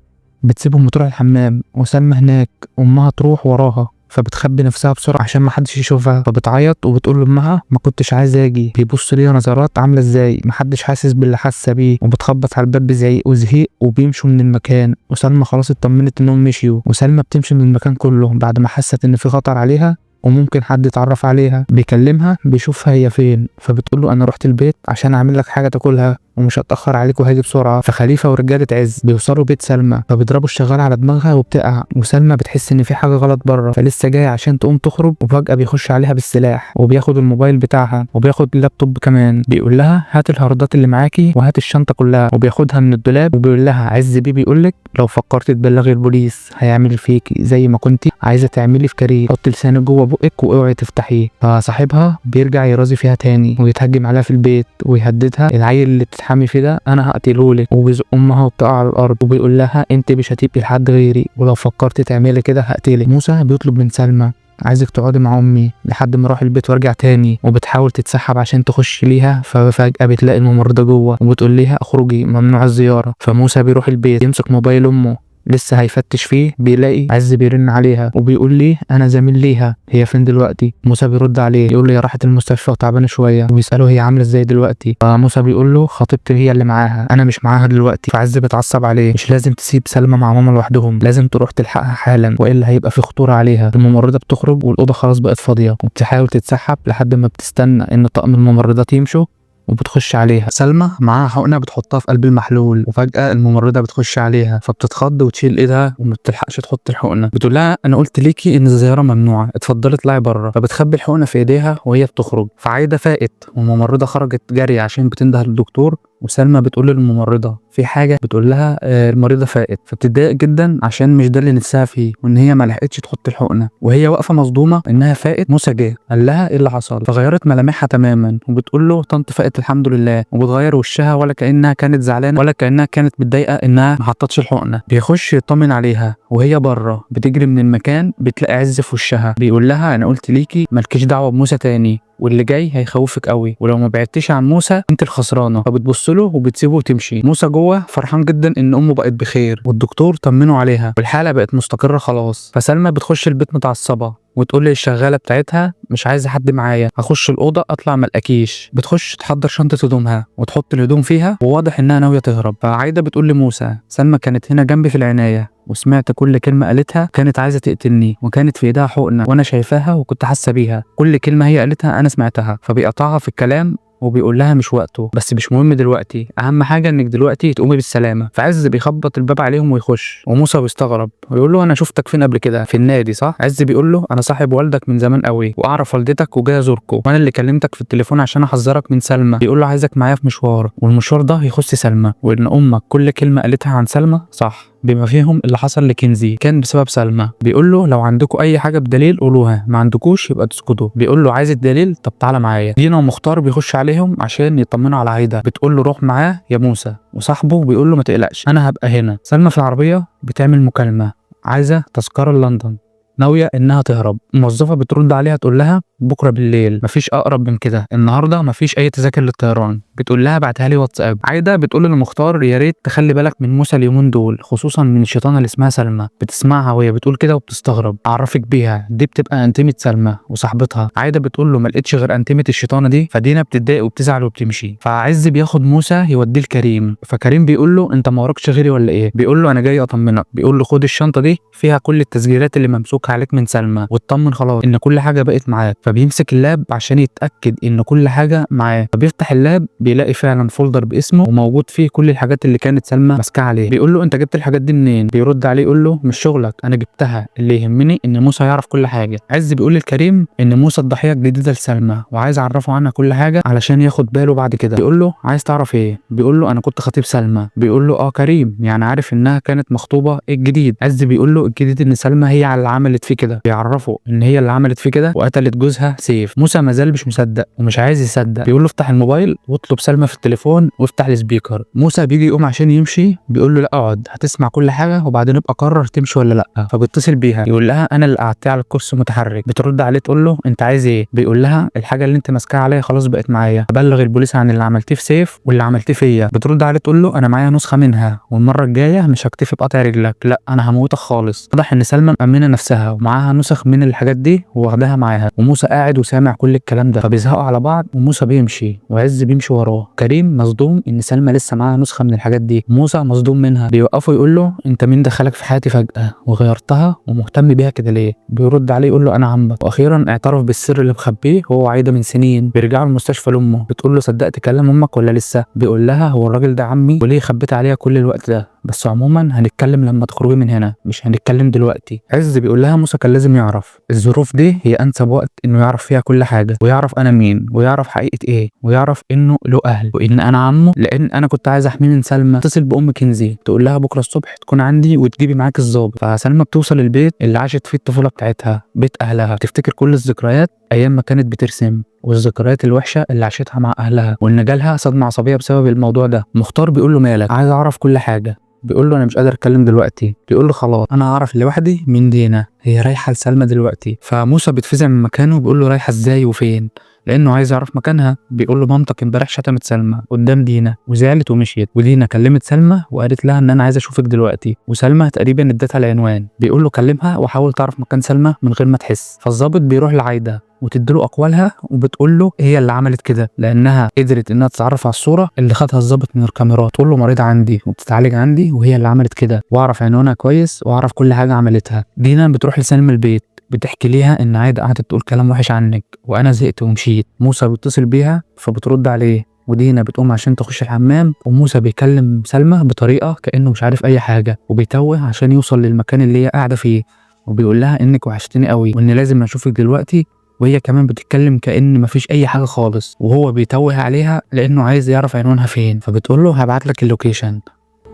S1: بتسيبهم وتروح الحمام، وسلمى هناك امها تروح وراها، فبتخبي نفسها بسرعه عشان ما حدش يشوفها، فبتعيط وبتقول لامها ما كنتش عايزه اجي. بيبص ليها نظرات عامله ازاي ما حدش حاسس باللي حاسه بيه، وبتخبط على الباب بزعيق وزهيق وبيمشوا من المكان. وسلمى خلاص اطمنت انهم مشيوا، وسلمى بتمشي من المكان كله بعد ما حست ان في خطر عليها وممكن حد يتعرف عليها. بيكلمها بيشوفها هي فين، فبتقول له انا رحت البيت عشان اعمل لك حاجه تاكلها ومش هتاخر عليك وهاجي بسرعه. فخليفه ورجاله عز بيوصلوا بيت سلمى، فبيضربوا الشغال على دماغها وبتقع، وسلمى بتحس ان في حاجه غلط بره، فلسه جايه عشان تقوم تخرج، وفجاه بيخش عليها بالسلاح وبياخد الموبايل بتاعها وبياخد اللابتوب كمان. بيقول لها هات الهاردات اللي معاكي وهات الشنطه كلها، وبياخدها من الدولاب. وبيقول لها عز بيه بيقول لك لو فكرت تبلغي البوليس هيعمل فيكي زي ما كنتي عايزه تعملي في كريم، حطي لسانك جوه بقك واوعي تفتحيه. فصاحبها بيرجع يرازي فيها تاني ويتهجم عليها في البيت ويهددها العيل اللي بتتحمي فيه ده انا هقتلهولك، وبيزق امها وبتقع على الارض وبيقول لها انت مش هتبقي لحد غيري، ولو فكرت تعملي كده هقتلك. موسى بيطلب من سلمى عايزك تقعدي مع امي لحد ما اروح البيت وارجع تاني، وبتحاول تتسحب عشان تخش ليها، ففجاه بتلاقي الممرضه جوه وبتقول ليها اخرجي ممنوع الزياره. فموسى بيروح البيت يمسك موبايل امه لسه هيفتش فيه، بيلاقي عز بيرن عليها وبيقول لي انا زميل ليها هي فين دلوقتي. موسى بيرد عليه يقول له هي راحت المستشفى وتعبانه شويه، وبيساله هي عامله ازاي دلوقتي. فموسى بيقول له خطيبتي هي اللي معاها انا مش معاها دلوقتي. فعز بيتعصب عليه مش لازم تسيب سلمى مع ماما لوحدهم، لازم تروح تلحقها حالا والا هيبقى في خطوره عليها. الممرضه بتخرج والاوضه خلاص بقت فاضيه، وبتحاول تتسحب لحد ما بتستنى ان طقم الممرضات يمشوا وبتخش عليها. سلمى معاها حقنه بتحطها في قلب المحلول، وفجاه الممرضه بتخش عليها فبتتخض وتشيل ايدها وما بتلحقش تحط الحقنه. بتقول لها انا قلت ليكي ان الزياره ممنوعه، اتفضلي اطلعي بره. فبتخبي الحقنه في ايديها وهي بتخرج. فعايده فاقت والممرضه خرجت جري عشان بتنده للدكتور، وسلمى بتقول للممرضه في حاجه، بتقول لها المريضه فاقت. فبتتضايق جدا عشان مش ده اللي نفسها فيه، وان هي ما لحقتش تحط الحقنه وهي واقفه مصدومه انها فاقت. موسى جه قال لها ايه اللي حصل، فغيرت ملامحها تماما وبتقول له طنط فاقت الحمد لله، وبتغير وشها ولا كانها كانت زعلانه ولا كانها كانت متضايقه انها ما حطتش الحقنه. بيخش يطمن عليها وهي بره بتجري من المكان، بتلاقي عز في وشها بيقول لها انا قلت ليكي مالكيش دعوه بموسى تاني، واللي جاي هيخوفك قوي، ولو ما بعدتيش عن موسى انت الخسرانه. فبتبص له وبتسيبه وتمشي. موسى جوه فرحان جدا ان امه بقت بخير والدكتور طمنه عليها والحاله بقت مستقره خلاص. فسلمى بتخش البيت متعصبه وتقول للشغاله بتاعتها مش عايزه حد معايا، هخش الاوضه اطلع ملقاكيش. بتخش تحضر شنطه هدومها وتحط الهدوم فيها وواضح انها ناويه تهرب. فعايده بتقول لموسى سلمى كانت هنا جنبي في العنايه وسمعت كل كلمه قالتها، كانت عايزه تقتلني وكانت في ايدها حقنه وانا شايفاها وكنت حاسه بيها، كل كلمه هي قالتها انا سمعتها. فبيقطعها في الكلام وبيقول لها مش وقته، بس مش مهم دلوقتي، اهم حاجه انك دلوقتي تقومي بالسلامه. فعز بيخبط الباب عليهم ويخش، وموسى بيستغرب ويقول له انا شفتك فين قبل كده، في النادي صح؟ عز بيقول له انا صاحب والدك من زمان قوي واعرف والدتك وجاي ازوركم، وانا اللي كلمتك في التليفون عشان احذرك من سلمى. بيقول له عايزك معايا في مشوار، والمشوار ده هيخص سلمى، وان امك كل كلمه قالتها عن سلمى صح بما فيهم اللي حصل لكنزي كان بسبب سلمى. بيقول له لو عندكم اي حاجه بدليل قولوها، ما عندكوش يبقى تسكتوا. بيقول له عايز الدليل؟ طب تعالى معايا. دينا ومختار بيخش عليهم عشان يطمنوا على عايده، بتقول له روح معاه يا موسى، وصاحبه بيقول له ما تقلقش انا هبقى هنا. سلمى في العربيه بتعمل مكالمه عايزه تذكره لندن، ناويه انها تهرب. الموظفه بترد عليها تقول لها بكره بالليل، مفيش اقرب من كده، النهارده مفيش اي تذاكر للطيران. بتقول لها بعتها لي واتساب. عايده بتقول للمختار يا ريت تخلي بالك من موسى اليومين دول، خصوصا من الشيطانه اللي اسمها سلمى. بتسمعها وهي بتقول كده وبتستغرب. اعرفك بيها، دي بتبقى انتمه سلمى وصاحبتها. عايده بتقول له ما لقيتش غير انتمه الشيطانه دي. فدينا بتتضايق وبتزعل وبتمشي. فعز بياخد موسى يوديه لكريم، فكريم بيقول له انت ما وراكش غيري ولا ايه؟ بيقول له انا جاي اطمنك. بيقول له خد الشنطه دي فيها كل التسجيلات اللي ممسوكه عليك من سلمى، واطمن خلاص ان كل حاجه بقت معاك. فبيمسك اللاب عشان يتاكد ان كل حاجه معاه. فبيفتح اللاب بيلاقي فعلا فولدر باسمه وموجود فيه كل الحاجات اللي كانت سلمى ماسكاها عليه. بيقول له انت جبت الحاجات دي منين؟ بيرد عليه يقول له مش شغلك، انا جبتها، اللي يهمني ان موسى يعرف كل حاجه. عز بيقول لكريم ان موسى الضحيه الجديده لسلمى وعايز اعرفه عنها كل حاجه علشان ياخد باله بعد كده. بيقول له عايز تعرف ايه؟ بيقول له انا كنت خطيب سلمى. بيقول له كريم يعني عارف انها كانت مخطوبه، ايه الجديد؟ عز بيقول له الجديد ان سلمى هي اللي عملت فيه كده، بيعرفه ان هي اللي عملت فيه كده وقتلت جوزها جوزها سيف. موسى مازال مش مصدق ومش عايز يصدق، بيقول له افتح الموبايل واطلب سلمى في التليفون وافتح السبيكر. موسى بيجي يقوم عشان يمشي، بيقول له لا اقعد هتسمع كل حاجه وبعدين ابقى قرر تمشي ولا لا. فبيتصل بيها يقول لها انا اللي قعدتها على الكرسي متحرك. بترد عليه تقول له انت عايز ايه؟ بيقول لها الحاجه اللي انت ماسكاها عليا خلاص بقت معايا، ابلغ البوليس عن اللي عملتيه في سيف واللي عملتيه فيا. بترد عليه تقول له انا معايا نسخه منها والمره الجايه مش هكتفي بقطع رجلك، لا انا هموتك خالص. واضح ان سلمى مأمنه نفسها ومعاها نسخ من الحاجات دي واخداها معاها. وموسى قاعد وسامع كل الكلام ده، فبيزهقوا على بعض وموسى بيمشي وعز بيمشي وراه. كريم مصدوم ان سلمى لسه معاها نسخه من الحاجات دي، موسى مصدوم منها. بيوقفوا يقول له انت مين دخلك في حياتي فجاه وغيرتها ومهتم بيها كده ليه؟ بيرد عليه يقول له انا عمك. واخيرا اعترف بالسر اللي مخبيه هو وعايده من سنين. بيرجعوا المستشفى لامه، بتقول له صدقت كلام امك ولا لسه؟ بيقول لها هو الراجل ده عمي وليه خبيت عليها كل الوقت ده، بس عموما هنتكلم لما تخرجي من هنا، مش هنتكلم دلوقتي. عز بيقول لها موسى كان لازم يعرف، الظروف دي هي انسب وقت انه يعرف فيها كل حاجه، ويعرف انا مين ويعرف حقيقه ايه، ويعرف انه له اهل وان انا عمه، لان انا كنت عايز احميه من سلمى. اتصل بام كنزي تقول لها بكره الصبح تكون عندي وتجيبي معاك الظابط. فسلمى بتوصل البيت اللي عاشت فيه الطفوله بتاعتها، بيت اهلها، تفتكر كل الذكريات ايام ما كانت بترسم والذكريات الوحشه اللي عاشتها مع اهلها، وان جالها صدمه عصبيه بسبب الموضوع ده. مختار بيقول له مالك؟ عايز اعرف كل حاجه. بيقول له انا مش قادر اتكلم دلوقتي. بيقول له خلاص انا هعرف لوحدي من دينا، هي رايحه لسلمى دلوقتي. فموسى بيتفزع من مكانه وبيقول له رايحه ازاي وفين، لانه عايز يعرف مكانها. بيقول له مامتك امبارح شتمت سلمى قدام دينا وزعلت ومشيت، ودينا كلمت سلمى وقالت لها ان انا عايز اشوفك دلوقتي، وسلمى تقريبا ادتها العنوان. بيقول له كلمها وحاول تعرف مكان سلمى من غير ما تحس. فالظابط بيروح لعايده وتديله اقوالها وبتقول له هي اللي عملت كده لانها قدرت انها تتعرف على الصوره اللي خدها الظابط من الكاميرات. تقول له مريضه عندي وبتتعالج عندي وهي اللي عملت كده، واعرف عنوانها كويس واعرف كل حاجه عملتها. دينا بتروح لسلمى البيت بتحكي ليها ان عايده قعدت تقول كلام وحش عنك وانا زهقت ومشيت. موسى بيتصل بيها فبترد عليه، ودينا بتقوم عشان تخش الحمام، وموسى بيكلم سلمى بطريقه كانه مش عارف اي حاجه وبيتوه عشان يوصل للمكان اللي هي قاعده فيه، وبيقول لها انك وحشتني قوي وان لازم اشوفك دلوقتي، وهي كمان بتتكلم كأن مفيش اي حاجه خالص، وهو بيتوه عليها لانه عايز يعرف عنوانها فين. فبتقول له هبعت لك اللوكيشن.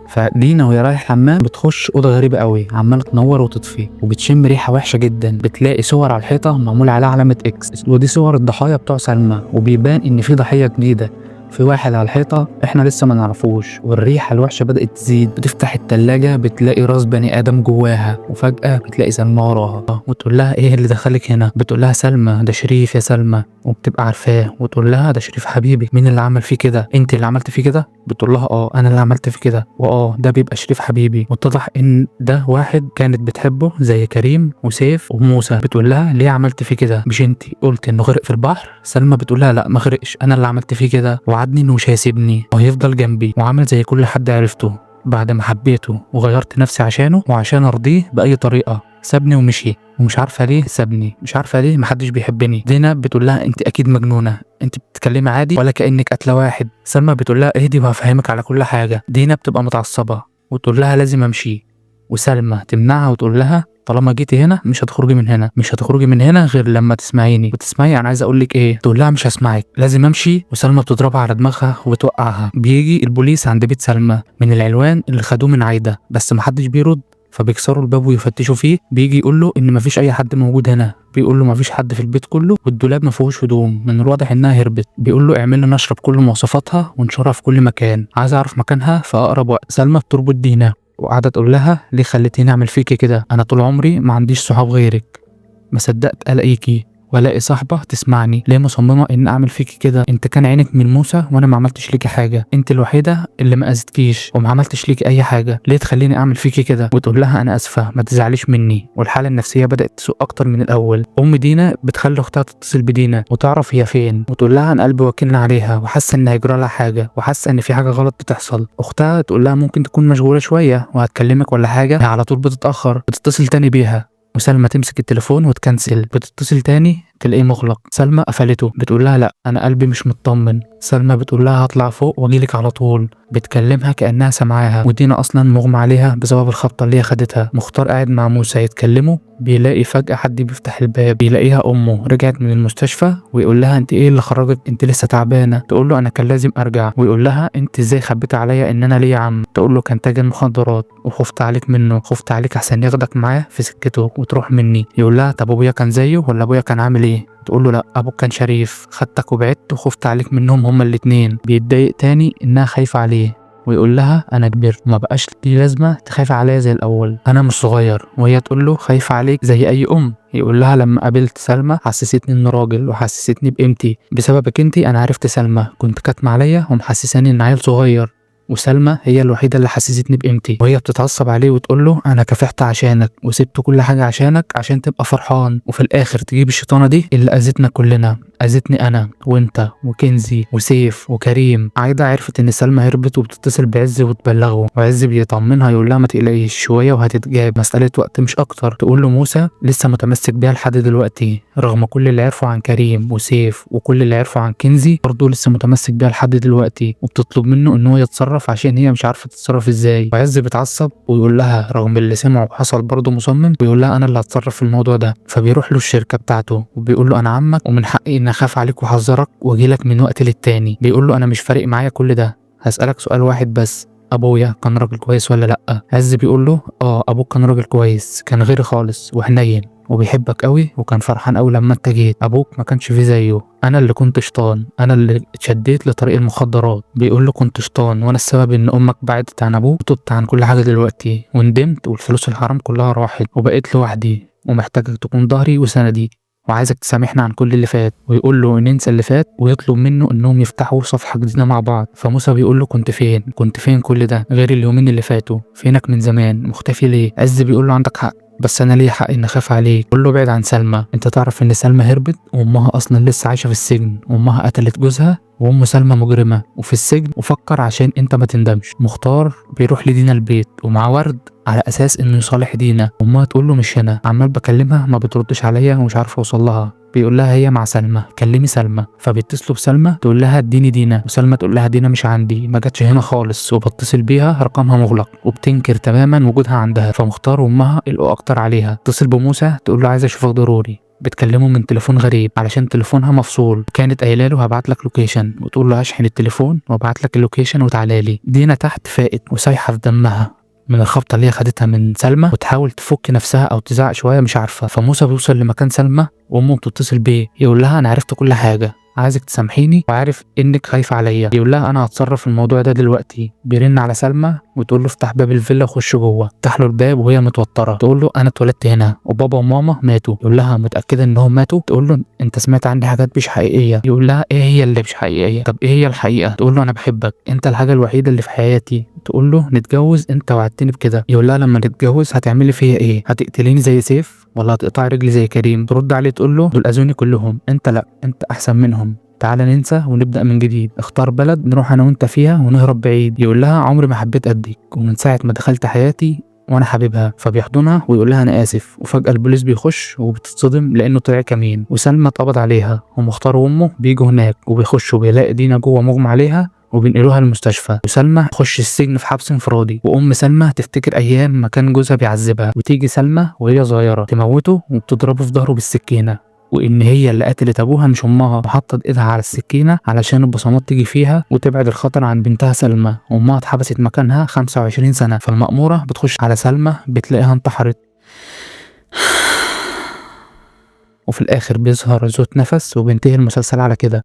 S1: فدينا وهي رايح الحمام بتخش اوضه غريبه قوي عماله تنور وتطفي، وبتشم ريحه وحشه جدا. بتلاقي صور على الحيطه معمول عليها علامه اكس، ودي صور الضحايا بتوع سلمى، وبيبان ان في ضحيه جديده، في واحد على الحيطه احنا لسه ما نعرفوش. والريحه الوحشه بدات تزيد. بتفتح التلاجة بتلاقي راس بني ادم جواها، وفجاه بتلاقي سلمى وراها وتقول لها ايه اللي دخلك هنا؟ بتقول لها سلمى ده شريف يا سلمى، وبتبقى عارفاه وتقول لها ده شريف حبيبي. مين اللي عمل فيه كده؟ انت اللي عملت فيه كده؟ بتقول لها اه انا اللي عملت فيه كده، ده بيبقى شريف حبيبي. واتضح ان ده واحد كانت بتحبه زي كريم وسيف وموسى. بتقول لها ليه عملت فيه كده؟ مش انت قلت انه غرق في البحر؟ سلمى بتقول لها لا ما غرقش، انا اللي عملت فيه كده، وعدني انه مش هيسيبني وهيفضل جنبي وعمل زي كل حد عرفته بعد ما حبيته وغيرت نفسي عشانه وعشان ارضيه باي طريقه. سابني ومشي ومش عارفه ليه سابني، مش عارفه ليه محدش بيحبني. دينا بتقول لها انت اكيد مجنونه، انت بتتكلمي عادي ولا كانك قاتله واحد. سلمى بتقول لها اهدي وهفهمك على كل حاجه. دينا بتبقى متعصبه وتقول لها لازم امشي، وسلمى تمنعها وتقول لها طالما جيتي هنا مش هتخرجي من هنا، مش هتخرجي من هنا غير لما تسمعيني. وتسمعي انا عايزه اقول لك ايه؟ تقول لها مش هسمعك، لازم امشي. وسلمى بتضربها على دماغها وبتوقعها. بيجي البوليس عند بيت سلمى من العنوان اللي خدوه من عايده، بس محدش بيرد. فبيكسروا الباب ويفتشوا فيه. بيجي يقول له ان مفيش اي حد موجود هنا. بيقول له مفيش حد في البيت كله، والدولاب ما فيهوش هدوم، من الواضح انها هربت. بيقول له اعمل لنا نشرب كل مواصفاتها ونشرها في كل مكان، عايز اعرف مكانها في اقرب وقت. سلمى بتربط دينا وقاعده تقول لها ليه خليتيني اعمل فيكي كده؟ انا طول عمري ما عنديش صحاب غيرك، ما صدقت الاقيكي والاقي صاحبه تسمعني. ليه مصممه ان اعمل فيكي كده؟ انت كان عينك من موسى وانا ما عملتش ليكي حاجه، انت الوحيده اللي ما اذيتكيش وما عملتش ليكي اي حاجه، ليه تخليني اعمل فيكي كده؟ وتقول لها انا اسفه ما تزعليش مني. والحاله النفسيه بدات تسوء اكتر من الاول. ام دينا بتخلي اختها تتصل بدينا وتعرف هي فين، وتقول لها انا قلبي واكلنا عليها وحاسه ان هيجرى لها حاجه وحاسه ان في حاجه غلط بتحصل. اختها تقول لها ممكن تكون مشغوله شويه وهتكلمك ولا حاجه، هي على طول بتتاخر. بتتصل تاني بيها وسلمى تمسك التليفون وتكنسل. بتتصل تاني تلاقيه مغلق. سلمى قفلته. بتقول لها لا انا قلبي مش مطمن. سلمى بتقول لها هطلع فوق واجيلك على طول. بتكلمها كانها سامعاها، ودينا اصلا مغمى عليها بسبب الخبطه اللي هي خدتها. مختار قاعد مع موسى يتكلموا، بيلاقي فجاه حد بيفتح الباب، بيلاقيها امه رجعت من المستشفى، ويقول لها انت ايه اللي خرجك؟ انت لسه تعبانه. تقول له انا كان لازم ارجع. ويقول لها انت ازاي خبيت عليا ان انا ليا عم؟ تقول له كان تاجر مخدرات وخفت عليك منه، خفت عليك احسن ياخدك معاه في سكته وتروح مني. يقول لها طب ابويا كان زيه ولا ابويا كان عامل ايه؟ ليه؟ تقول له لا ابوك كان شريف، خدتك وبعدت وخفت عليك منهم هما الاتنين. بيتضايق تاني انها خايفة عليه ويقول لها انا كبرت وما بقاش لي لازمه تخافي عليا زي الاول، انا مش صغير. وهي تقول له خايفه عليك زي اي ام. يقول لها لما قابلت سلمى حسستني اني راجل وحسستني بقيمتي، بسببك انتي انا عرفت سلمى، كنت كاتمه عليا ومحسساني ان عيل صغير، وسلمى هي الوحيده اللي حسستني بقيمتي. وهي بتتعصب عليه وتقول له انا كافحت عشانك وسبت كل حاجه عشانك عشان تبقى فرحان، وفي الاخر تجيب الشيطانه دي اللي اذتنا كلنا، اذتني انا وانت وكنزي وسيف وكريم. عايده عرفت ان سلمى هربت وبتتصل بعز وتبلغه، وعز بيطمنها يقول لها ما تقلقيش شويه وهتتجاب، مساله وقت مش اكتر. تقول له موسى لسه متمسك بيها لحد دلوقتي رغم كل اللي عرفوا عن كريم وسيف وكل اللي عرفوا عن كنزي، برضه لسه متمسك بيها لحد دلوقتي، وبتطلب منه ان هو يتصرف عشان هي مش عارفه تتصرف ازاي. وعز بيتعصب ويقول لها رغم اللي سمعه وحصل برضه مصمم، ويقول لها انا اللي هتصرف في الموضوع ده. فبيروح له الشركه بتاعته وبيقول له انا عمك ومن حقي ان اخاف عليك واحذرك واجيلك من وقت للتاني. بيقول له انا مش فارق معايا كل ده، هسالك سؤال واحد بس، ابويا كان راجل كويس ولا لا؟ عز بيقول له ابوك كان راجل كويس، كان غيري خالص وحنين وبيحبك قوي وكان فرحان قوي لما انت جيت. ابوك ما كانش فيه زيه، انا اللي كنت شيطان، انا اللي اتشديت لطريق المخدرات. بيقول له كنت شيطان وانا السبب ان امك بعدت عن ابوك وتبت عن كل حاجه دلوقتي وندمت، والفلوس الحرام كلها راحت وبقيت لوحدي ومحتاجك تكون ظهري وسندي وعايزك تسامحنا عن كل اللي فات. ويقول له ننسى اللي فات ويطلب منه انهم يفتحوا صفحه جديده مع بعض. فموسى بيقول له كنت فين كل ده غير اليومين اللي فاتوا؟ فينك من زمان مختفي ليه؟ عز بيقول له عندك حق بس انا ليه حق ان اخاف عليك. قول له بعد عن سلمى، انت تعرف ان سلمى هربت وامها اصلا لسه عايشه في السجن، وامها قتلت جوزها وام سلمى مجرمه وفي السجن، وفكر عشان انت ما تندمش. مختار بيروح لدينا البيت ومعاه ورد على اساس انه يصالح دينا. امها تقول له مش هنا، عمال بكلمها ما بتردش عليا ومش عارفه اوصل لها. بيقول لها هي مع سلمى، كلمي سلمى. فبيتصلوا بسلمى تقول لها اديني دينا، وسلمى تقول لها دينا مش عندي، ما جاتش هنا خالص، وبتصل بيها رقمها مغلق وبتنكر تماما وجودها عندها. فمختار وامها قلقوا اكتر عليها. تتصل بموسى تقول له عايزه اشوفك ضروري. بتكلمه من تليفون غريب علشان تليفونها مفصول، كانت قايله له هبعت لك لوكيشن، وتقول له هشحن التليفون وابعت لك اللوكيشن وتعالى لي. دينا تحت فائت وسايحه في دمها من الخبطه اللي هي خدتها من سلمى، وتحاول تفك نفسها او تزعق شويه مش عارفه. فموسى بيوصل لمكان سلمى وامه بتتصل بيه، يقول لها انا عرفت كل حاجه، عايزك تسامحيني وعارف انك خايفه عليا. يقول لها انا هتصرف في الموضوع ده دلوقتي. بيرن على سلمى وتقول له افتح باب الفيلا وخش جوه. افتح له الباب وهي متوتره، تقول له انا اتولدت هنا وبابا وماما ماتوا. يقول لها متاكده انهم ماتوا؟ تقول له انت سمعت عني حاجات مش حقيقيه. يقول لها ايه هي اللي مش حقيقيه؟ طب ايه هي الحقيقه؟ تقول له انا بحبك، انت الحاجه الوحيده اللي في حياتي. تقول له نتجوز، انت وعدتني بكده. يقول لها لما نتجوز هتعملي فيا ايه؟ هتقتليني زي سيف ولا هتقطعي رجلي زي كريم؟ ترد عليه تقول له دول اذوني كلهم، انت لا، انت احسن منهم، تعالى ننسى ونبدأ من جديد، اختار بلد نروح انا وانت فيها ونهرب بعيد. يقول لها عمري ما حبيت قدك ومن ساعة ما دخلت حياتي وانا حبيبها. فبيحضنها ويقول لها انا اسف. وفجأة البوليس بيخش وبتتصدم لانه طلع كمين، وسلمى اتقبض عليها، ومختار وامه بيجوا هناك وبيخشوا بيلاقي دينا جوه مغمى عليها وبينقلوها المستشفى. وسلمى تخش السجن في حبس انفرادي، وام سلمى تفتكر ايام ما كان جوزها بيعذبها، وتيجي سلمى وهي صغيره تموته وبتضربه في ظهره بالسكينه، وان هي اللي قتلت ابوها مش امها، وحطت ايدها على السكينه علشان البصمات تيجي فيها وتبعد الخطر عن بنتها سلمى. وامها اتحبست مكانها 25 سنه. فالمأموره بتخش على سلمى بتلاقيها انتحرت. وفي الاخر بيظهر زوت نفس وبينتهي المسلسل على كده.